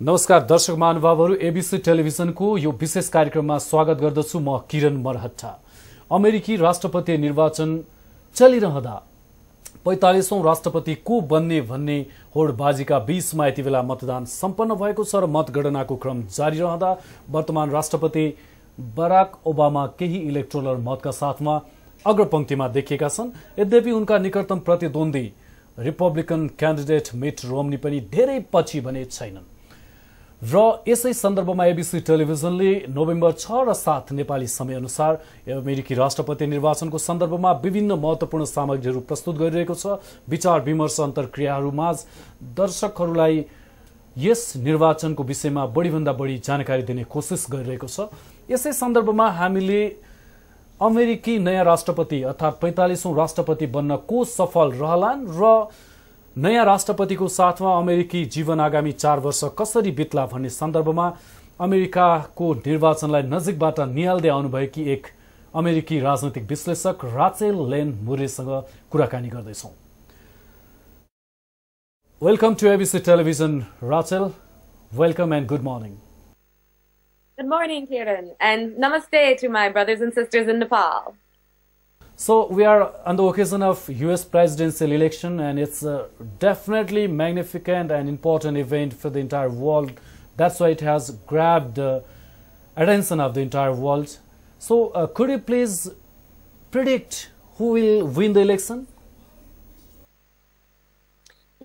नमस्कार दर्शक महानुभावहरू, एबीसी टेलिभिजनको यो विशेष कार्यक्रममा स्वागत गर्दछु। म किरण मरहट्टा। अमेरिकी राष्ट्रपति निर्वाचन चलिरहँदा 45औं राष्ट्रपति को बन्ने भन्ने होडबाजीका बीचमा यति बेला मतदान सम्पन्न भएको छ र मतगणनाको क्रम जारी रहँदा वर्तमान राष्ट्रपति बराक ओबामा केही इलेक्टोरल मतका साथमा अग्रपंक्तिमा देखिएका छन्। यद्यपि उनका निकटतम प्रतिद्वन्दी रिपब्लिकन क्यान्डिडेट मिट रोमनी पनि धेरै पछि भने छैनन्। र यसै सन्दर्भमा एबीसी टेलिभिजनले नोभेम्बर 6 र 7 नेपाली समयअनुसार अमेरिकी राष्ट्रपति निर्वाचनको सन्दर्भमा विभिन्न महत्त्वपूर्ण सामग्रीहरू प्रस्तुत गरिरहेको छ। विचार विमर्श अन्तर्क्रियाहरूमाझ दर्शकहरूलाई यस निर्वाचनको विषयमा बढीभन्दा बढी जानकारी दिने कोसिस गरिरहेको छ। यसै सन्दर्भमा हामीले अमेरिकी नयाँ राष्ट्रपति अर्थात् 45औं राष्ट्रपति बन्न को सफल रहलान् र नयाँ राष्ट्रपतिको साथमा अमेरिकी जीवन आगामी 4 वर्ष कसरी बित्ला भन्ने सन्दर्भमा अमेरिकाको निर्वाचनलाई नजिकबाट निहाल्दै आउनुभएकी एक अमेरिकी राजनैतिक विश्लेषक राचेल लेन मुरेसँग कुराकानी गर्दैछौं। Welcome to ABC television Rachel. Welcome and good morning. Good morning, Kiran, and namaste to my brothers and sisters in Nepal. So we are on the occasion of US presidential election, and it's definitely magnificent and important event for the entire world. That's why it has grabbed the attention of the entire world. So could you please predict who will win the election?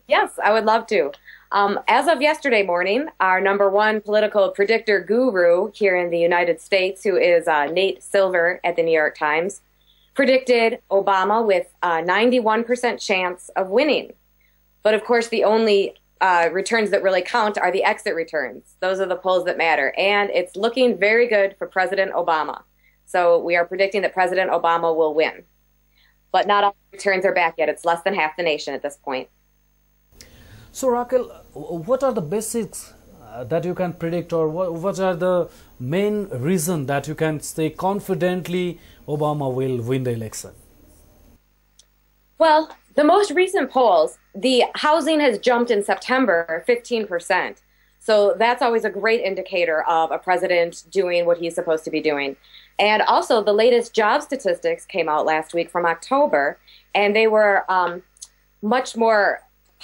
Yes, I would love to. As of yesterday morning, our #1 political predictor guru here in the United States, who is Nate Silver at the New York Times, predicted Obama with a 91% chance of winning. But of course, the only returns that really count are the exit returns. Those are the polls that matter. And it's looking very good for President Obama. So we are predicting that President Obama will win. But not all the returns are back yet. It's less than half the nation at this point. So Raquel, what are the basics that you can predict, or what are the main reason that you can say confidently Obama will win the election? Well, the most recent polls, the housing has jumped in September 15%. So that's always a great indicator of a president doing what he's supposed to be doing. And also the latest job statistics came out last week from October, and they were much more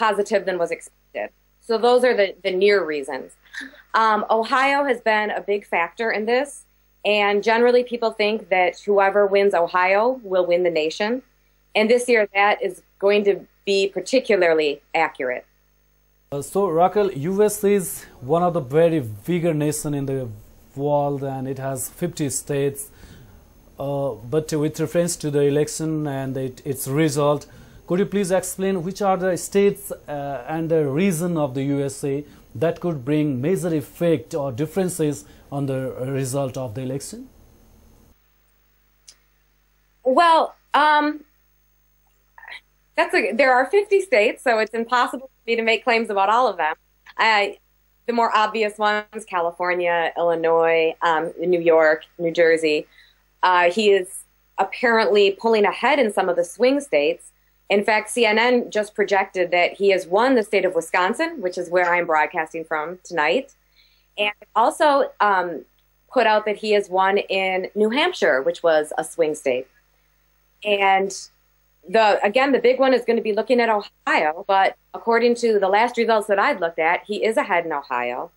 positive than was expected. So those are the near reasons. Ohio has been a big factor in this, and generally people think that whoever wins Ohio will win the nation. And this year that is going to be particularly accurate. So Raquel, US is one of the very bigger nation in the world, and it has 50 states. But with reference to the election and its result, could you please explain which are the states and the region of the USA that could bring major effect or differences on the result of the election? Well, there are 50 states, so it's impossible for me to make claims about all of them. The more obvious ones, California, Illinois, New York, New Jersey. He is apparently pulling ahead in some of the swing states. In fact, CNN just projected that he has won the state of Wisconsin, which is where I'm broadcasting from tonight, and also put out that he has won in New Hampshire, which was a swing state. And again, the big one is going to be looking at Ohio, but according to the last results that I'd looked at, he is ahead in Ohio.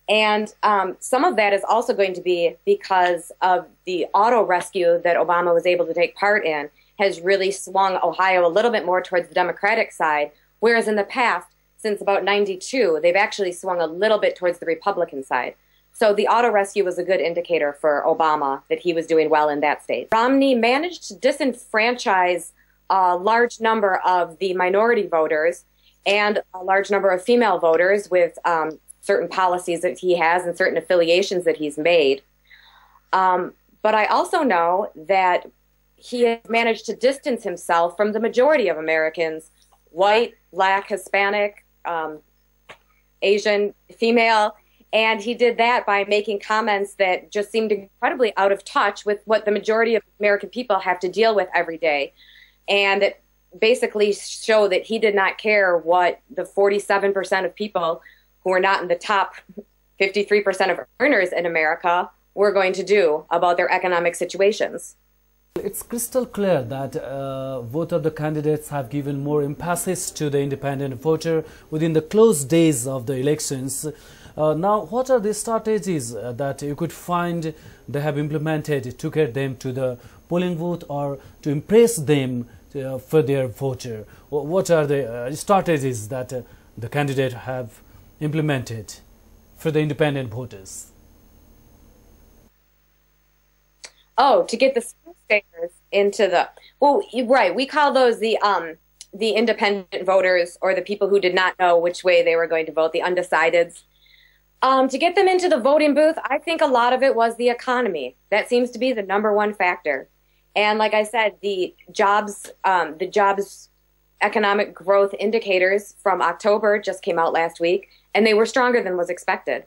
And some of that is also going to be because of the auto rescue that Obama was able to take part in has really swung Ohio a little bit more towards the Democratic side, whereas in the past, since about 92, they've actually swung a little bit towards the Republican side. So the auto rescue was a good indicator for Obama that he was doing well in that state. Romney managed to disenfranchise a large number of the minority voters, and a large number of female voters with certain policies that he has and certain affiliations that he's made. But I also know that he has managed to distance himself from the majority of Americans, white, black, Hispanic, Asian, female, and he did that by making comments that just seemed incredibly out of touch with what the majority of American people have to deal with every day. And it basically show that he did not care what the 47% of people who are not in the top 53% of earners in America were going to do about their economic situations. It's crystal clear that both of the candidates have given more emphasis to the independent voter within the close days of the elections. Now, what are the strategies that you could find they have implemented to get them to the polling booth or to impress them for their voter? What are the strategies that the candidate have implemented for the independent voters? Oh, to get the swing staters into the, well, right, we call those the independent voters, or the people who did not know which way they were going to vote, the undecideds. To get them into the voting booth, I think a lot of it was the economy. That seems to be the #1 factor. And like I said, the jobs economic growth indicators from October just came out last week, and they were stronger than was expected.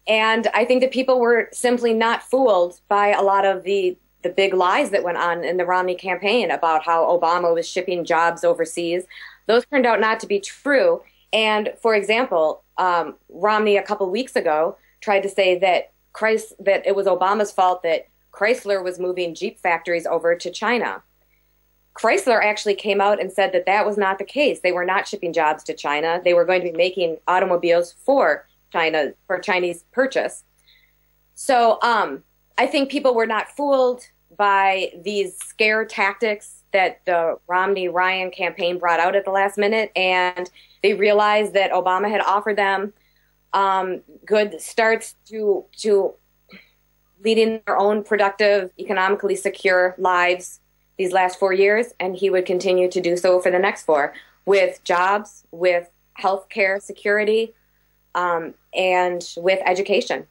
And I think that people were simply not fooled by a lot of the big lies that went on in the Romney campaign about how Obama was shipping jobs overseas. Those turned out not to be true. And for example, Romney a couple weeks ago tried to say that it was Obama's fault that Chrysler was moving Jeep factories over to China. Chrysler actually came out and said that that was not the case. They were not shipping jobs to China. They were going to be making automobiles for China, for Chinese purchase. So I think people were not fooled by these scare tactics that the Romney-Ryan campaign brought out at the last minute, and they realized that Obama had offered them good starts to leading their own productive, economically secure lives these last 4 years, and he would continue to do so for the next 4, with jobs, with health care security, and with education.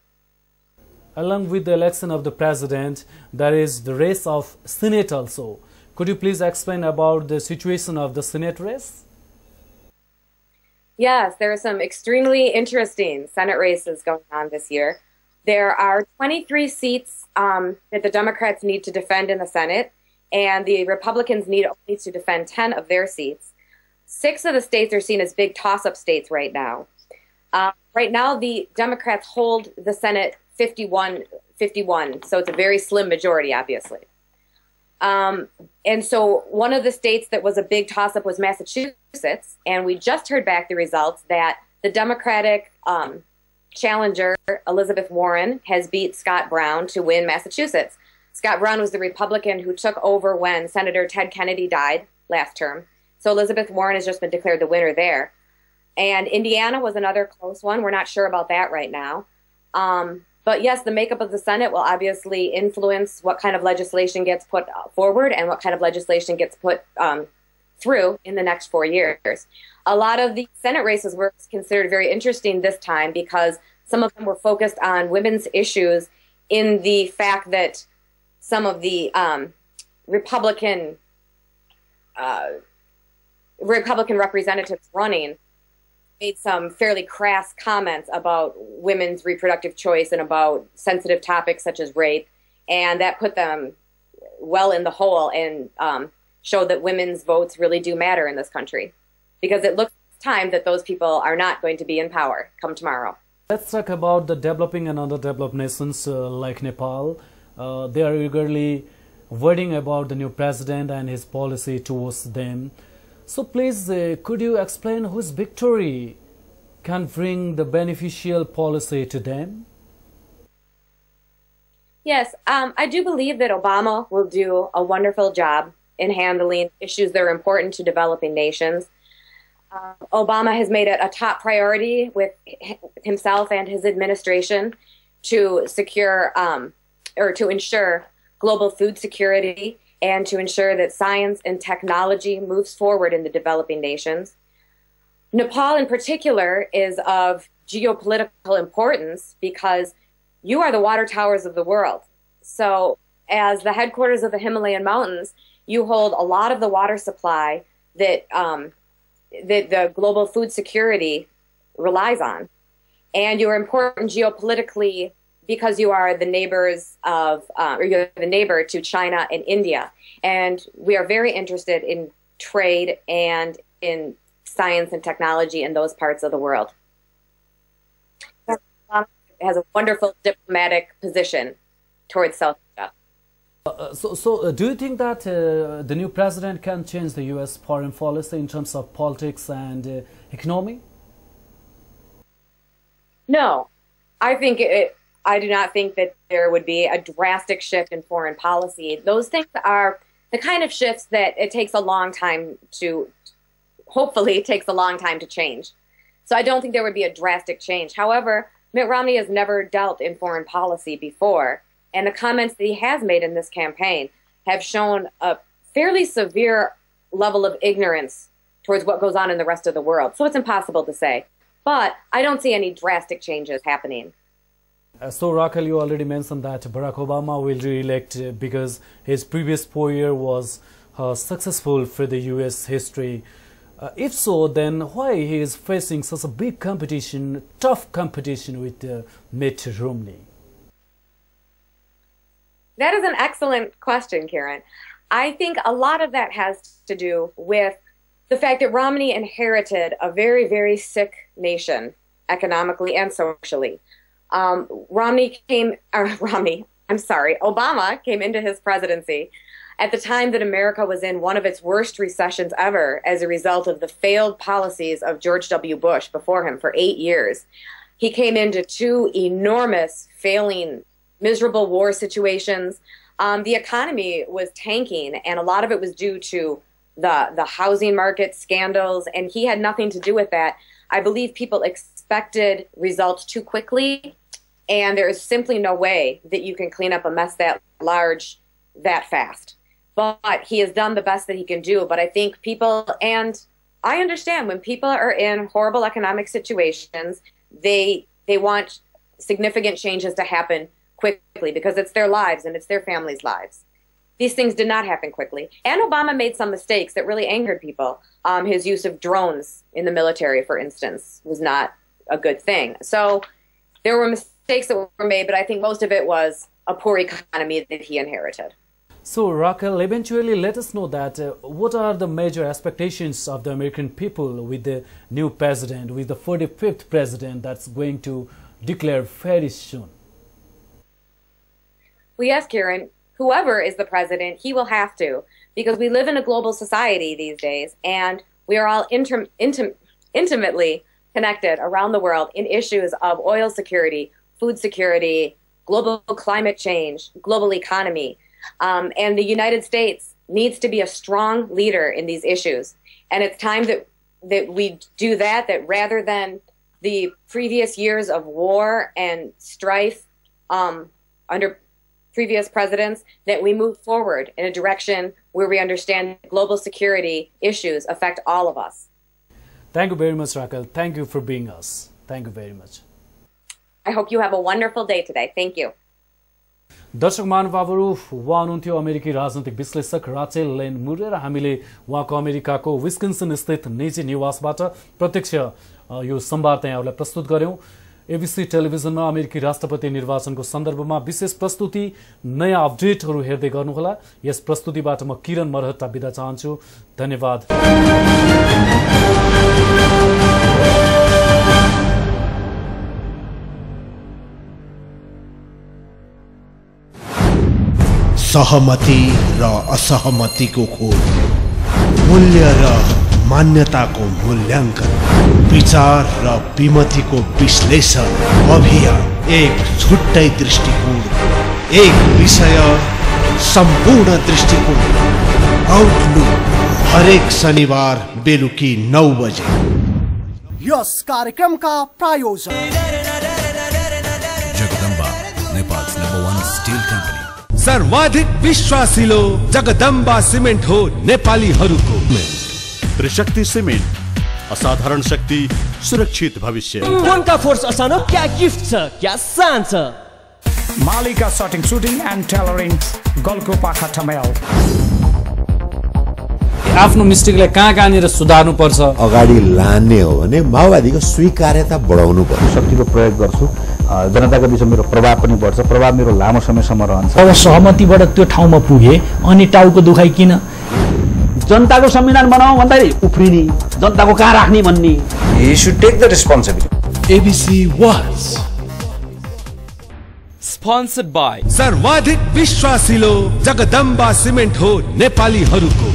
Along with the election of the president, there is the race of Senate also. Could you please explain about the situation of the Senate race? Yes, there are some extremely interesting Senate races going on this year. There are 23 seats that the Democrats need to defend in the Senate, and the Republicans need only to defend 10 of their seats. 6 of the states are seen as big toss-up states right now. Right now, the Democrats hold the Senate 51, so it's a very slim majority, obviously. And so one of the states that was a big toss-up was Massachusetts, and we just heard back the results that the Democratic challenger, Elizabeth Warren, has beat Scott Brown to win Massachusetts. Scott Brown was the Republican who took over when Senator Ted Kennedy died last term. So Elizabeth Warren has just been declared the winner there. And Indiana was another close one. We're not sure about that right now. But yes, the makeup of the Senate will obviously influence what kind of legislation gets put forward and what kind of legislation gets put through in the next 4 years. A lot of the Senate races were considered very interesting this time because some of them were focused on women's issues, in the fact that some of the Republican representatives running made some fairly crass comments about women's reproductive choice and about sensitive topics such as rape, and that put them well in the hole and showed that women's votes really do matter in this country, because it looks time that those people are not going to be in power come tomorrow. Let's talk about the developing and underdeveloped nations like Nepal. They are eagerly waiting about the new president and his policy towards them. So please, could you explain whose victory can bring the beneficial policy to them? Yes, I do believe that Obama will do a wonderful job in handling issues that are important to developing nations. Obama has made it a top priority with himself and his administration to secure or to ensure global food security, and to ensure that science and technology moves forward in the developing nations. Nepal in particular is of geopolitical importance because you are the water towers of the world. So as the headquarters of the Himalayan mountains, you hold a lot of the water supply that the global food security relies on. And you're important geopolitically because you are the neighbors of, or you're the neighbor to China and India. And we are very interested in trade and in science and technology in those parts of the world. It has a wonderful diplomatic position towards South Asia. So do you think that the new president can change the U.S. foreign policy in terms of politics and economy? No, I do not think that there would be a drastic shift in foreign policy. Those things are the kind of shifts that it takes a long time to, hopefully it takes a long time to change. So I don't think there would be a drastic change. However, Mitt Romney has never dealt in foreign policy before, and the comments that he has made in this campaign have shown a fairly severe level of ignorance towards what goes on in the rest of the world. So it's impossible to say. But I don't see any drastic changes happening. So, Raquel, you already mentioned that Barack Obama will re-elect because his previous 4 years was successful for the U.S. history. If so, then why he is facing such a big competition, tough competition with Mitt Romney? That is an excellent question, Kiran. I think a lot of that has to do with the fact that Romney inherited a very, very sick nation economically and socially. Obama came into his presidency at the time that America was in one of its worst recessions ever as a result of the failed policies of George W. Bush before him for 8 years. He came into 2 enormous, failing, miserable war situations. The economy was tanking, and a lot of it was due to the housing market scandals, and he had nothing to do with that. I believe people expected results too quickly, and there is simply no way that you can clean up a mess that large that fast. But he has done the best that he can do. But I think people, and I understand when people are in horrible economic situations, they want significant changes to happen quickly because it's their lives and it's their families' lives. These things did not happen quickly. And Obama made some mistakes that really angered people. His use of drones in the military, for instance, was not a good thing. So there were mistakes that were made, but I think most of it was a poor economy that he inherited. So, Raquel, eventually let us know that what are the major expectations of the American people with the new president, with the 45th president that's going to declare very soon? Well, yes, Kiran. Whoever is the president, he will have to, because we live in a global society these days, and we are all intimately connected around the world in issues of oil security, food security, global climate change, global economy. And the United States needs to be a strong leader in these issues. And it's time that we do that rather than the previous years of war and strife under previous presidents, that we move forward in a direction where we understand global security issues affect all of us. Thank you very much, Raquel. Thank you for being us. Thank you very much. I hope you have a wonderful day today. Thank you. दर्शक महानुभावहरू, उहाँ हुनुहुन्थ्यो अमेरिकी राजनीतिक विश्लेषक Rachel लेन मुरे र हामीले उहाँको अमेरिकाको विस्कन्सन स्थित निजी निवासबाट प्रत्यक्ष यो संवाद यहाँहरूलाई प्रस्तुत गर्यौं। एबीसी टेलिभिजनमा अमेरिकी राष्ट्रपति निर्वाचनको सन्दर्भमा विशेष प्रस्तुति, नयाँ अपडेटहरू हेर्दै गर्नुहोला। यस प्रस्तुतिबाट म किरण मरहट्टा बिदा चाहन्छु। धन्यवाद। सहमति र असहमतिको खोज, मूल्य र मान्यताको मूल्याङ्कन, विचार र विमतिको विश्लेषण अभियान, एक छुट्टै दृष्टिकोण, एक विषय सम्पूर्ण दृष्टिकोण। आउटलुक हरेक शनिबार बेलुकी 9 बजे। यस कार्यक्रमका प्रायोजक जगदम्बा, नेपाल's #1 स्टील कम्पनी। सर्वाधिक विश्वासिलो जगदम्बा सिमेन्ट हो नेपालीहरूको। त्रिशक्ति सिमेन्ट, असाधारण शक्ति, सुरक्षित भविष्य। उनका फोर्स असानो क्या गिफ्ट छ, क्या सान छ। मालिका शटिङ सुटिङ एन्ड टेलरिङ, गलको पाखा ठमेल। आफ्नो मिस्टेकलाई कहाँनिर सुधार्नु पर्छ, अगाडि लाने हो भने माओवादीको स्वीकार्यता बढाउनु पर्छ। शक्तिको प्रयोग गर्छु, जनताको बीचमा मेरो प्रभाव पनि बढ्छ, प्रभाव मेरो लामो समयसम्म रहन्छ। अब सहमतिबाट त्यो ठाउँमा पुगे अनि टाउको दुखाइ किन? जनताको संविधान बनाऊ भन्दाखेरि उफ्रिने, जनताको कहाँ राख्ने भन्ने। He should take the responsibility. ABC was Sponsored by सर्वाधिक विश्वासिलो जगदम्बा सिमेन्ट हो नेपालीहरूको।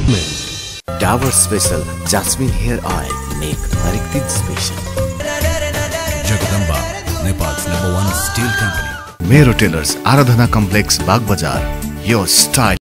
Dabur special jasmine hair oil, नेक हरेक दिन स्पेशल। जगदम्बा, नेपाल's #1 steel company. मेरो tailors Aradhana complex Bag Bazar, your style.